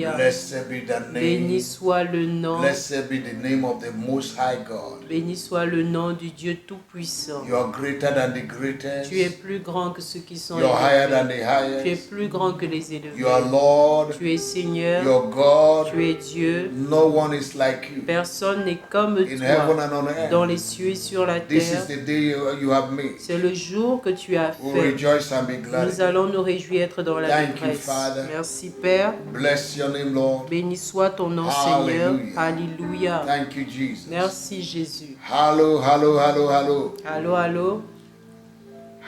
Alléluia. Blessed be the Béni name. soit le nom. Blessed be the name of the Most High God. Béni soit le nom du Dieu Tout-Puissant. You are greater than the greatest. Tu es plus grand que ceux qui sont You are higher than élevés. the Tu es highest. plus grand que les élevés. You are Lord. Tu es Seigneur. You are God. Tu es Dieu. No one is like you. Personne n'est comme In heaven toi. and on Dans earth. les cieux et sur la This terre. is the day you have made. C'est le jour que tu as We fait. rejoice and be glad. Nous allons nous réjouir dans la Thank you, détresse. Father. Merci Père. Bless your name, Lord. Béni soit ton nom Hallelujah. Seigneur. Alléluia. Thank you, Jesus. Merci Jésus. Hello, hello, hello, hello. Allô, allô.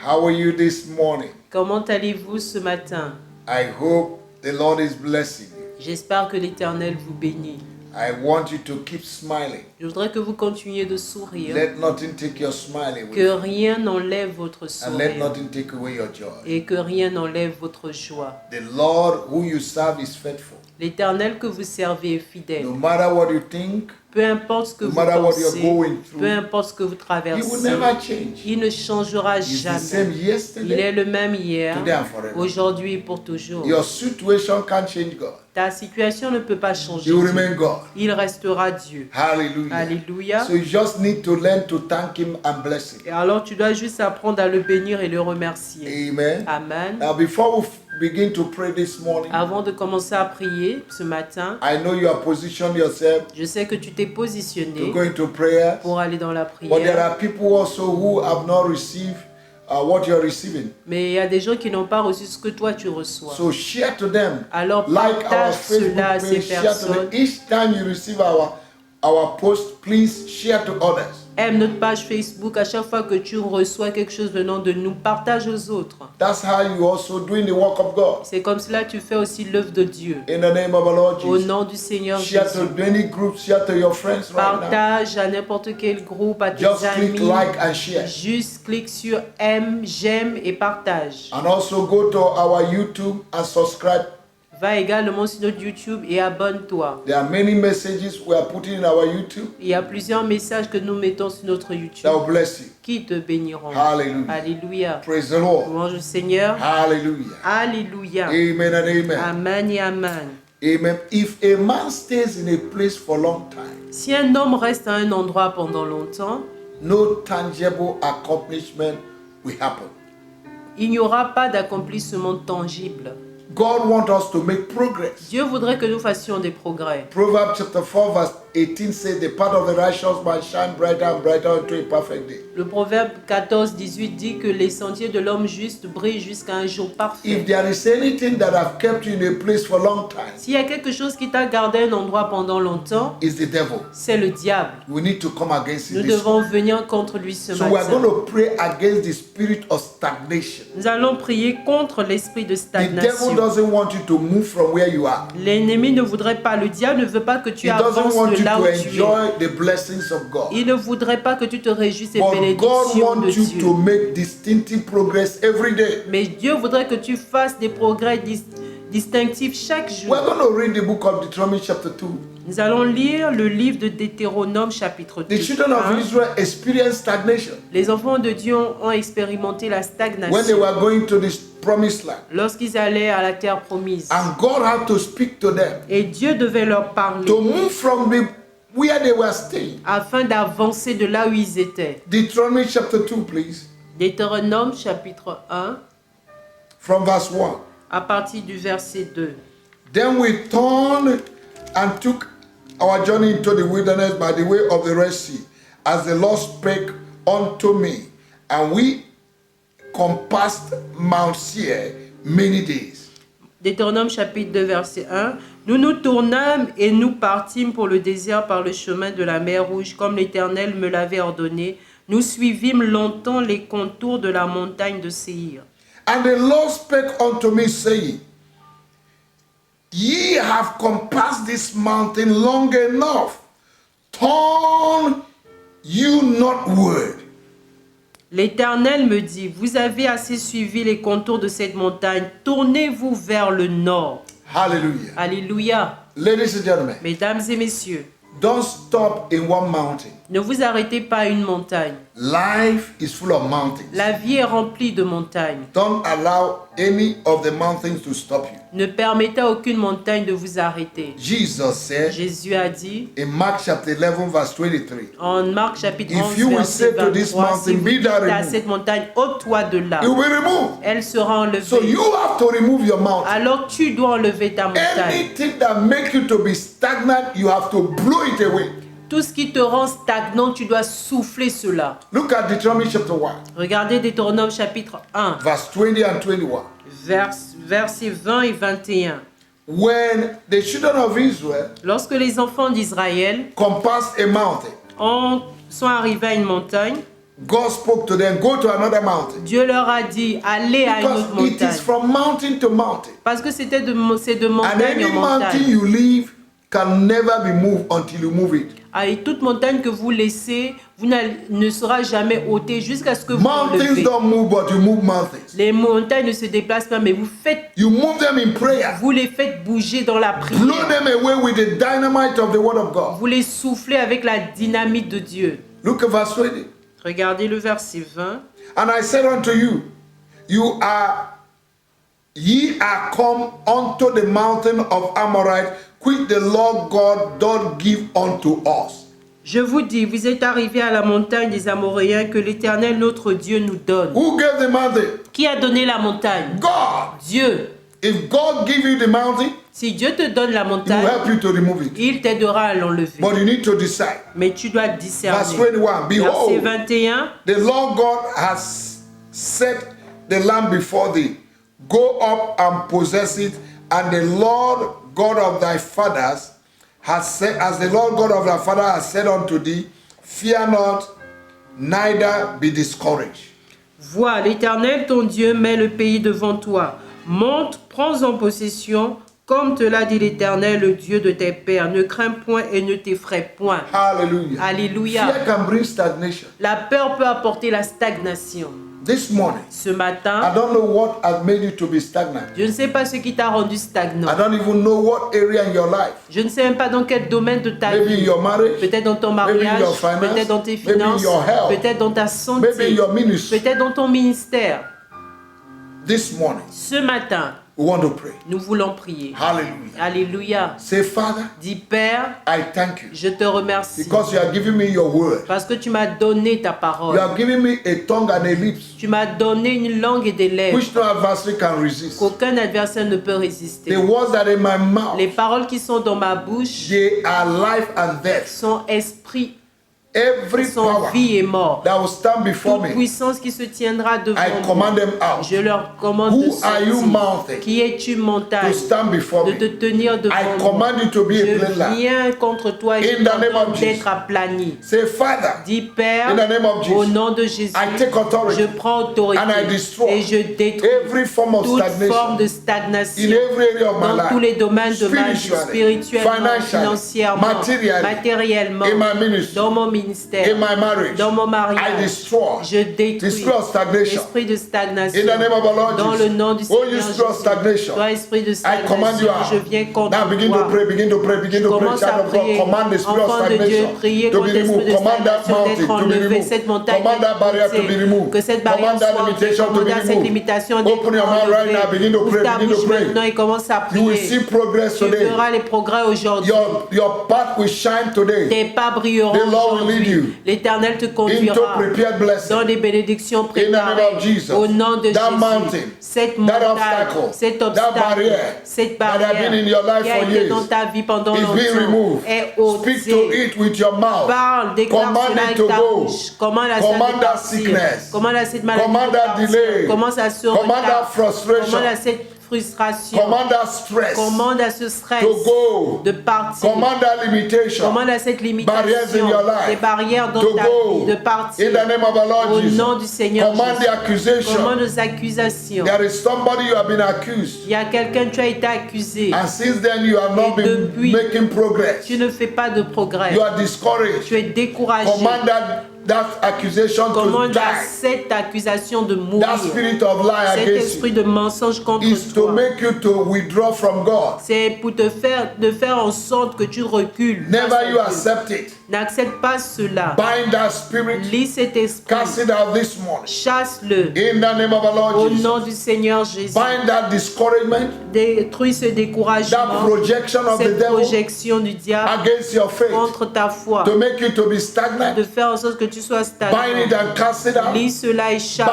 How are you this morning? Comment allez-vous ce matin? I hope the Lord is blessing you. J'espère que l'Éternel vous bénit. I want you to keep smiling. Je voudrais que vous continuiez de sourire. Let nothing take your smile away. Que rien n'enlève votre And let sourire. nothing take away your joy. Et que rien n'enlève votre joie. The Lord who you serve is faithful. L'Éternel que vous servez est fidèle. No matter what you think, Peu importe ce que no vous matter what you're pensez, going through, peu importe ce que vous He will traversez, never change. il ne changera He's the same jamais. Il yesterday, est le même hier, today and forever. aujourd'hui et pour toujours. Your situation can't change God. Ta situation ne peut pas changer. He will Dieu. remain God. Il restera Dieu. Hallelujah. Alléluia. So you just need to learn to thank Him and bless Him. Et alors tu dois juste apprendre à le bénir et le remercier. Amen. Amen. Now, before we begin to pray this morning, Avant de commencer à prier ce matin, I know you have positioned yourself je sais que tu t'es to positionné go into prayer, pour aller dans la but there prière. are people also who have not received what you're receiving. Mais il y a des gens qui n'ont pas reçu ce que toi tu reçois. So share to them. Alors Like our partage cela à Facebook ces page, share to them. personnes. Each time you receive our post, please share to others. Aime notre page Facebook. À chaque fois que tu reçois quelque chose venant de nous, partage aux autres. That's how you also doing the work of God. C'est comme cela que tu fais aussi l'œuvre de Dieu. In the name of our Lord Au Jesus. nom du Seigneur Share Jésus. to any group, share to your friends right now. Partage à n'importe quel groupe, à tes Just click amis. like and share. Juste clique sur aime, j'aime et partage. And also go to our YouTube and subscribe. Va également sur notre YouTube et abonne-toi. There are many messages we are putting in our YouTube Il y a plusieurs messages que nous mettons sur notre YouTube that will bless you. qui te béniront. Hallelujah. Alléluia. Praise the Lord. Louange au Seigneur. Hallelujah. Alléluia. Amen and amen. Amen et amen. Amen. If a man stays in a place for a long time, Si un homme reste à un endroit pendant longtemps, no tangible accomplishment will happen. il n'y aura pas d'accomplissement tangible. God wants us to make progress. Dieu voudrait que nous fassions des progrès. Proverbs chapter 4 verse 18 says, the path of the righteous man shine brighter and brighter unto a perfect day. Le proverbe 14-18 dit que les sentiers de l'homme juste brillent jusqu'à un jour parfait. If there is anything that have kept you in a place for a long time, S'il y a quelque chose qui t'a gardé à un endroit pendant longtemps, it's the devil. c'est le diable. We need to come against Nous it. This devons venir contre lui ce So we are going matin. to pray against the spirit of stagnation. Nous allons prier contre l'esprit de The devil stagnation. doesn't want you to move from where you are. L'ennemi ne voudrait pas, le diable ne veut pas que tu He doesn't avances want de you là to où tu es. enjoy the blessings of God. Il ne voudrait pas que tu te réjouisses des But God bénédictions de wants you Dieu. to make distinctive progress every day. Mais Dieu voudrait que tu fasses des progrès distinctifs chaque jour. We're going to read the book of Deuteronomy chapter 2. Nous allons lire le livre de Deutéronome chapitre 2. The children of Israel experienced stagnation Les enfants de Dieu ont expérimenté la when they stagnation were going to the promised land. lorsqu'ils allaient à la terre promise. And God had to speak to them Et Dieu devait leur parler to move from where they were staying. afin d'avancer de là où ils étaient. Deuteronomy chapter 2, please. Deutéronome chapitre 1 From verse 1. à partir du verset 2. Then we turned and took our journey into the wilderness by the way of the Red Sea, as the Lord spake unto me. And we compassed Mount Seir many days. Deutéronome chapitre 2 verset 1. Nous nous tournâmes et nous partîmes pour le désert par le chemin de la mer Rouge, comme l'Éternel me l'avait ordonné. Nous suivîmes longtemps les contours de la montagne de Séhir. And the Lord spake unto me, saying, Ye have compassed this mountain long enough. Turn you northward. L'Éternel me dit, vous avez assez suivi les contours de cette montagne, tournez-vous vers le nord. Hallelujah. Alléluia. Ladies and gentlemen, Mesdames et messieurs, don't stop in one mountain. Ne vous arrêtez pas à une montagne. Life is full of mountains. La vie est remplie de montagnes. Don't allow any of the mountains to stop you. Ne permettez à aucune montagne de vous arrêter. Jesus said Jésus a dit in Mark chapter 11 verse 23, en Marc chapitre If 11 you will verset say to this 23, mountain, si vous be dites thou à removed, cette montagne, ôte-toi de là, it will be removed. elle sera enlevée. So you have to remove your mountain. Alors tu dois enlever ta montagne. Anything that makes you to be stagnant, you have to blow it away. Tout ce qui te rend stagnant, tu dois souffler cela. Look at Deuteronomy chapter 1, Regardez Deutéronome chapitre 1, verse 20 and 21. versets 20 et 21. When the children of Israel Lorsque les enfants d'Israël compassed a mountain, sont arrivés à une montagne, God spoke to them, go to another mountain. Dieu leur a dit, allez à une autre Because it is montagne. from mountain to mountain. Parce que c'est de And montagne any en mountain montagne. you leave can never be moved until you move it. Et toute montagne que vous laissez, ne sera jamais ôtée jusqu'à ce que vous Mountains l'enlevez. don't move, but you move mountains. Les montagnes ne se déplacent pas, mais You move them in prayer. vous les faites bouger dans la Blow prière. them away with the dynamite of the word of God. Vous les soufflez avec la dynamite de Dieu. Look at verse 20. Regardez le verset 20. And I said unto you, ye are come unto the mountain of Amorite, which the Lord God doth give unto us. Je vous dis, vous êtes arrivés à la montagne des Amoréens que l'Éternel notre Dieu nous donne. Who gave the mountain? Qui a donné la montagne? God. Dieu. If God give you the mountain, Si Dieu te donne la He will montagne, help you to remove it. il t'aidera à l'enlever. But you need to decide. Mais tu dois Verse discerner. 21. Verset Behold, 21. the Lord God has set the land before thee. Go up and possess it, and the Lord God of thy fathers has said, as the Lord God of thy father has said unto thee, fear not, neither be discouraged. Vois, l'Éternel ton Dieu met le pays devant toi. Monte, prends-en possession, comme te l'a dit l'Éternel, le Dieu de tes pères. Ne crains point et ne t'effraie point. Hallelujah. Alléluia. Fear can bring stagnation. La peur peut apporter la stagnation. This morning, Ce I matin, don't know what has made you to be stagnant. je ne sais pas ce qui t'a rendu stagnant. I don't even know what area in your life. Je ne sais même pas dans quel domaine de ta Maybe in vie. your marriage, Peut-être dans ton maybe in mariage, your finance, peut-être dans tes maybe in finances, your health, peut-être dans ta maybe in santé, your ministry. peut-être dans ton ministère. This morning, Ce matin, we want to pray. nous voulons prier. Hallelujah. Alléluia. Say, Father, Dis Père, I thank you je te remercie because you are giving me your word. parce que tu m'as donné ta You parole. are giving me a tongue and a lips Tu m'as donné une langue et des lèvres which no adversary can resist. qu'aucun adversaire ne peut The résister. words that are in my mouth, Les paroles qui sont dans ma bouche they are life and death. sont esprit, Every sont power vie et mort. that will stand before Toute me, puissance qui se tiendra devant I moi, command them out. je leur commande Who de are you, sortir. mountain, Qui es-tu, to montagne, stand before de te me? tenir devant I moi? command you to be a plain Je land. viens contre toi et In je the name of t'ordonne Jesus. d'être aplani. Say, Father, Dis Père, in the name of au Jesus, nom de Jésus, I take authority je prends autorité and I destroy et je détruis every form of toute forme stagnation de in stagnation every area of my dans tous life, les domaines de ma vie, spiritually, spirituellement, financially, financièrement, matériellement, in my ministry, dans mon ministère, in my marriage. dans mon mariage. I destroy Je détruis the spirit of stagnation. l'esprit de stagnation. In the name of our Lord Dans le Jesus. nom du Oh, Seigneur you spirit of Jésus. stagnation. Toi, esprit de I command you stagnation, je out. viens contre Now begin to toi. pray, begin to pray, begin to pray. Commence Child à of God, prier. command the spirit of Enfant de Dieu, stagnation priez to be contre l'esprit removed. de Command that stagnation mountain d'être to be enlevé. removed. Cette montagne Command that barrier to be d'être removed. que cette barrière Command that soit limitation to be commande à cette removed. limitation d'être Open your mouth right now, begin to enlevée. pray, Ouvre ta begin to bouche pray. maintenant et commence à You will see prier. progress Tu today. verras les progrès aujourd'hui. Your path will shine today Tes pas brilleront The Lord will lead you aujourd'hui. L'Éternel te into conduira prepared blessing. dans des bénédictions In the name préparées of Jesus. au nom de That Jésus. mountain, Cette that montagne, obstacle, cet that obstacle, barrier cette that have been in your life qui a for été years dans ta vie pendant is being longtemps removed. est Speak to ôtée. it with your mouth. Parle, déclare Command cela it avec to ta go. bouche. Commande à Command ça de that partir. sickness. Commande à cette maladie Command de that partir. delay. Commence à ce Command retard. that frustration. Commande à cette frustration. Command that stress Commande à ce stress to go. de partir. Command that limitation. Commande à cette Barriers in limitation, your life des barrières dans to ta go. vie, de partir. In the name of our Lord Au Jesus. nom du Seigneur Command the Jésus. accusation. Commande aux accusations. There is somebody you have been accused. Il y a quelqu'un, tu as été accusé. And since then you have not Et been depuis, making progress. Tu ne fais pas de progrès. You are discouraged. Tu es découragé. Command that that accusation to Commande à die. cette accusation de mourir. That spirit of lie Cet against esprit you de mensonge contre is to toi. make you to withdraw from God. C'est pour de faire en sorte que tu recules. face à Never you Dieu. accept it. N'accepte pas cela. Bind that spirit. Lis cet esprit. Cast it out this morning. Chasse-le. In the name of our Au Lord Jesus. nom du Seigneur Jésus. Bind that discouragement, Détruis ce that découragement. projection of the Cette devil projection du diable against your faith, contre ta foi. to make you to be stagnant. De faire en sorte que tu sois Bind stagnant. it and cast it out. Lis cela et chasse.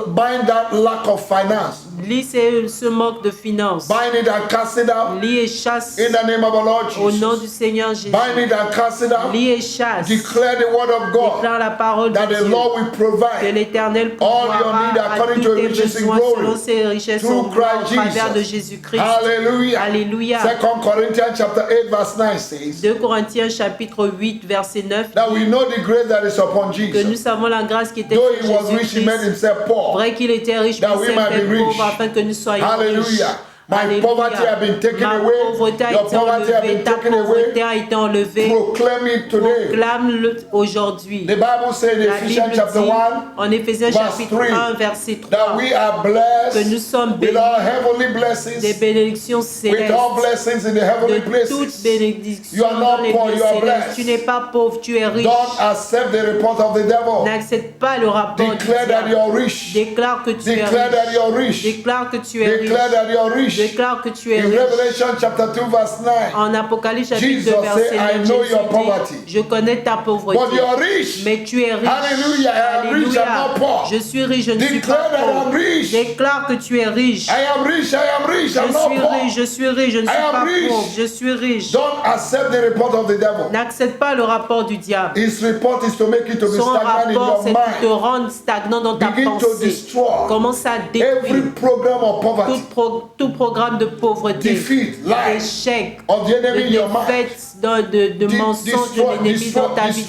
Bind that lack of finance. Lis ce manque de finances. Bind it and cast it out. Lis et chasse. In the name of our Lord Au nom Jesus. du Seigneur Jésus. Bind it and cast it out. Lis et chasse. Declare the word of God Déclare la parole de that the Dieu. Lord will Que provide l'Éternel all your pourvoira need à according tous to tes his riches in besoins glory selon ses richesses en through gloire au Christ travers de Jesus. Jésus-Christ. Hallelujah. Alléluia. 2 Corinthians chapter 8 verse 9 says 2 Corinthiens chapitre 8 verset 9. that we know the grace that is upon Que nous Jesus. savons la grâce qui était Though sur he was rich, he made Jésus-Christ. himself poor. Vrai qu'il était riche, mais That il we s'est might be fait rich. pauvre afin que nous soyons riches. Hallelujah. My Alléluia. poverty has been taken Ma away. pauvreté a Your été poverty has enlevée. been Ta taken pauvreté away. a été enlevée. Proclaim it today. Proclame-le aujourd'hui. The Bible says in La Ephesians Bible chapter dit 1 en Éphésiens verse chapitre 3 1 verset 3 that we are que nous blessed sommes with bénis all heavenly des blessings, bénédictions with célestes. all blessings in the heavenly De toutes places. bénédictions You are dans not les poor, lieux you are célestes. blessed. Tu n'es pas pauvre, tu es riche. Don't accept the report of the devil. N'accepte pas le rapport du Declare that diable. you're rich. Déclare que tu es Declare that riche. you're rich. Déclare que tu es riche. Declare that you're rich. Déclare que tu es In riche. Revelation chapter 2 verse 9. En Apocalypse chapitre 2 Jesus verset said, 9, I know Jésus your dit, poverty. je connais ta pauvreté, But you're rich. mais tu es riche. Hallelujah. I am rich, I'm not poor. Je suis riche, je ne suis Declare pas that I'm pauvre. rich. Déclare que tu es riche. I am rich, Je I'm not suis poor. riche, je suis riche, je ne suis I am pas rich. pauvre. Je suis riche. Don't accept the report of the devil. N'accepte pas le rapport du diable. His report is to make you to be Son stagnant in rapport, your c'est pour te mind. rendre stagnant dans ta Begin to pensée. destroy Commence à every détruire program of poverty, tout programme de pauvreté, defeat, lies d'échec, of the de enemy in your mind. défaite, de mensonges de l'ennemi dans ta vie.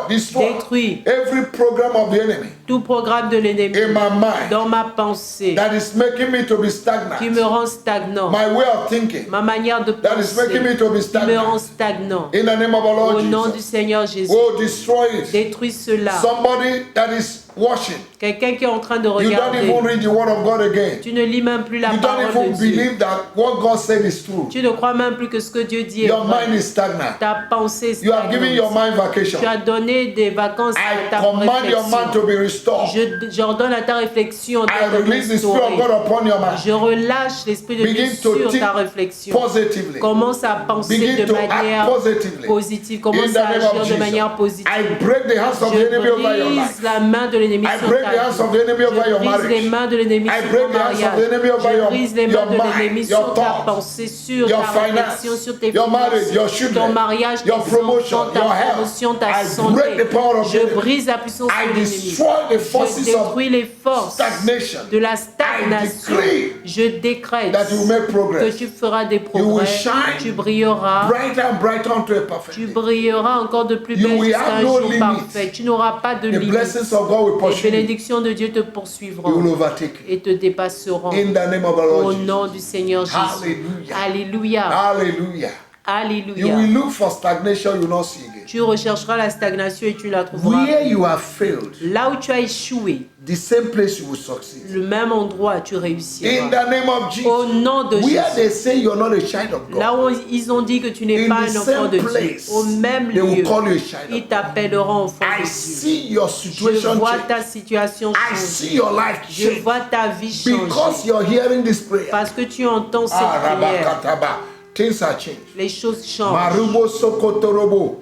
destroy Détruis every program of the enemy tout programme de l'ennemi in my mind dans ma pensée that is making me to be qui stagnant. me rend stagnant. My way of thinking Ma manière de that is making me penser to be qui me rend stagnant. stagnant. In the name of our Au Lord nom du Jesus. Seigneur Jésus, Oh, destroy it. détruis cela. Somebody that is washing. Quelqu'un qui est en train de You don't regarder, even read the word of God again. tu ne lis même plus la You don't parole even de Dieu. believe that what God said is true. Tu ne crois même plus que ce que Dieu dit est Your vrai. mind is stagnant. Ta pensée est You are giving your stagnante. mind vacation. Tu as donné des vacances I à ta command your mind to réflexion. be restored. J'ordonne à ta réflexion I d'être release the Spirit of God restaurée. upon your mind. Je relâche l'Esprit de Dieu Begin to sur think ta réflexion. positively. Commence à penser Begin de to act manière positively. positive. In Commence the à name of agir de Jesus. manière positive. I break the hands of the enemy over your Je life. brise la main de l'ennemi I sur break ta the hands of the enemy vie. over your Je brise les marriage. mains de l'ennemi I sur break ton the hands of mariage. the enemy over Je brise les your mains de l'ennemi mind, sur your ta thoughts, pensée, sur your ta réflexion, finance, sur tes your marriage, finances, your children, ton mariage, tes your promotion, enfants, ta your health. promotion, ta I santé. break the power of the Je enemy. brise la puissance I de l'ennemi. destroy the Je forces of détruis les forces stagnation. de la stagnation. decree Je décrète that you will make que progress. tu feras des You will progrès. shine Tu brilleras. brighter and brighter unto a perfect Tu day. brilleras encore de plus You belle will jusqu'à have un no jour limit. parfait. Tu n'auras pas de The limite. blessings of God will Les pursue you. bénédictions de Dieu te You will poursuivront overtake you. et te dépasseront. In the name of our Au Lord Jesus. nom du Seigneur Jésus. Hallelujah. Alléluia. Hallelujah. You will Alléluia. look for stagnation, you will not see again. Tu rechercheras la stagnation et tu la trouveras. Where you have failed, Là où tu as échoué, the same place you will succeed. le même endroit tu In réussiras. the name of Au Jesus. nom de Where Jésus. they say you're not a child of Là God, où ils ont dit que tu n'es in pas the un enfant same de Dieu, place, au même they will lieu, call you a child ils of God. t'appelleront enfant I de Dieu. see your Je situation vois change. ta situation I changer. see your life Je change. vois ta vie Because changer. you're hearing this prayer. Parce que tu entends cette Ah, prière. Rabakataba. Things are changed. Les choses changent. Marubo Sokotorobo.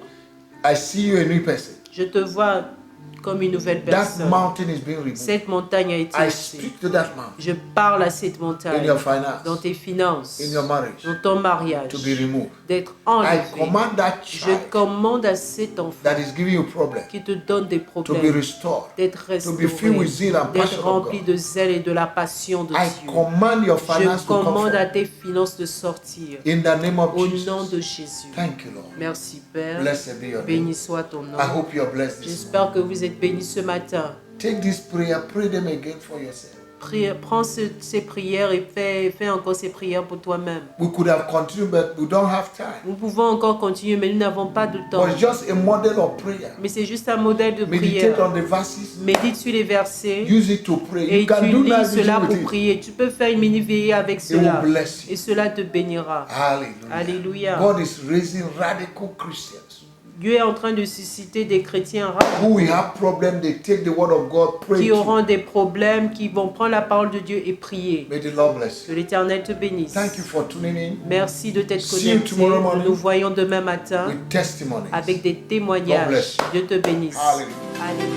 I see you a new person. Je te vois comme une nouvelle That personne. mountain is being removed. Cette montagne a été I ôtée. speak to that mountain Je parle à cette in montagne your finance, dans tes finances, in your marriage, dans ton mariage, to be removed. d'être I enlevé. command that Je child commande à cet enfant that is giving you problems qui te donne des to be problèmes restored. d'être to be filled with zeal restauré, and passion d'être of rempli God. de zèle et de la passion de I Dieu. command your finance Je to come commande à forth. tes finances de sortir In the name of au Jesus. nom de Jésus. Thank you, Lord. Merci Père. Blessed be your name. Béni soit ton nom. I hope you're blessed this morning. J'espère que vous êtes bénis ce matin. Take this prayer, pray them again for yourself. Prends ces prières et fais encore ces prières pour toi-même. We could have continued, but we don't have time. Nous pouvons encore continuer, mais nous n'avons pas de temps. But it's just a model of prayer. Mais c'est juste un modèle de Meditate prière. on the verses. Médite sur les versets Use it to pray. et You can tu do lis night cela vision pour with it. prier. Tu peux faire une mini-veillée avec It will cela bless you. et cela te bénira. Hallelujah. Alléluia. God is raising radical Christians Dieu est en train de susciter des chrétiens rares who will have problems. They take the word of God, pray. qui to. auront des problèmes, qui vont prendre la parole de Dieu et prier. May the Lord bless Que you. l'Éternel te bénisse. Thank you for tuning in Merci de t'être See you connecté. tomorrow morning. Nous nous voyons demain matin with testimonies. avec des God témoignages. bless you. Dieu te bénisse. Hallelujah. Alléluia.